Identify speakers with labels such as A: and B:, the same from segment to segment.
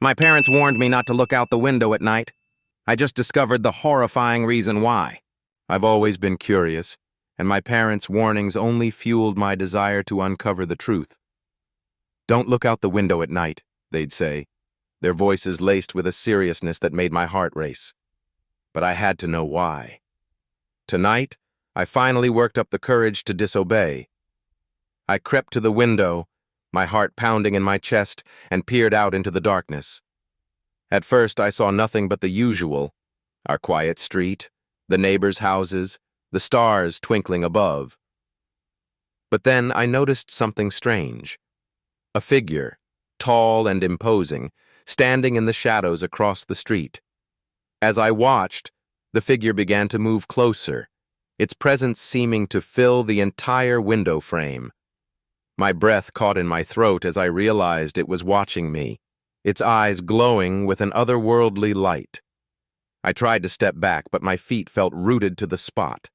A: My parents warned me not to look out the window at night. I just discovered the horrifying reason why.
B: I've always been curious, and my parents' warnings only fueled my desire to uncover the truth. "Don't look out the window at night," they'd say, their voices laced with a seriousness that made my heart race. But I had to know why. Tonight, I finally worked up the courage to disobey. I crept to the window, my heart pounding in my chest, and peered out into the darkness. At first, I saw nothing but the usual: our quiet street, the neighbors' houses, the stars twinkling above. But then I noticed something strange. A figure, tall and imposing, standing in the shadows across the street. As I watched, the figure began to move closer, its presence seeming to fill the entire window frame. My breath caught in my throat as I realized it was watching me, its eyes glowing with an otherworldly light. I tried to step back, but my feet felt rooted to the spot.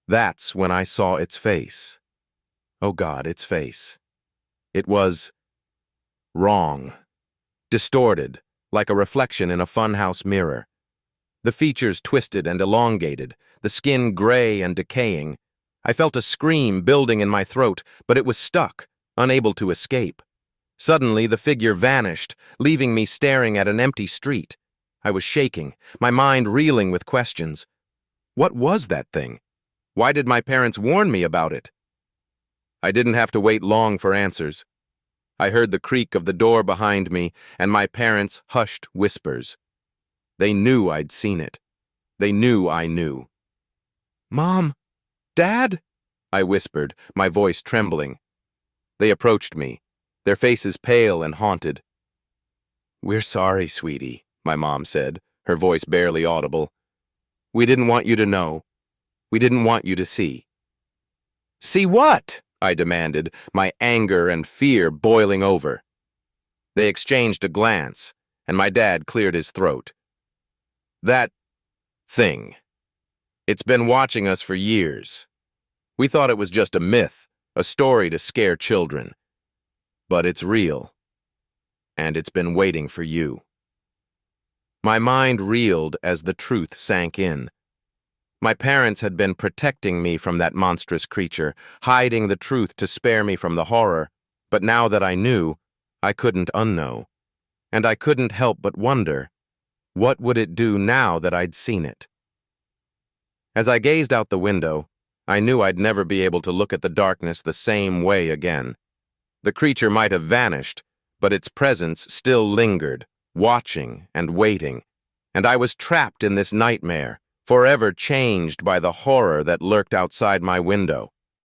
B: That's when I saw its face. Oh God, its face. It was wrong, distorted, like a reflection in a funhouse mirror. The features twisted and elongated, the skin gray and decaying. I felt a scream building in my throat, but it was stuck, unable to escape. Suddenly, the figure vanished, leaving me staring at an empty street. I was shaking, my mind reeling with questions. What was that thing? Why did my parents warn me about it? I didn't have to wait long for answers. I heard the creak of the door behind me and my parents' hushed whispers. They knew I'd seen it. They knew I knew. "Mom? Dad?" I whispered, my voice trembling. They approached me, their faces pale and haunted. "We're sorry, sweetie," my mom said, her voice barely audible. "We didn't want you to know. We didn't want you to see." "See what?" I demanded, my anger and fear boiling over. They exchanged a glance, and my dad cleared his throat. "That thing. It's been watching us for years. We thought it was just a myth, a story to scare children. But it's real. And it's been waiting for you." My mind reeled as the truth sank in. My parents had been protecting me from that monstrous creature, hiding the truth to spare me from the horror, but now that I knew, I couldn't unknow. And I couldn't help but wonder, what would it do now that I'd seen it? As I gazed out the window, I knew I'd never be able to look at the darkness the same way again. The creature might have vanished, but its presence still lingered, watching and waiting, and I was trapped in this nightmare, forever changed by the horror that lurked outside my window.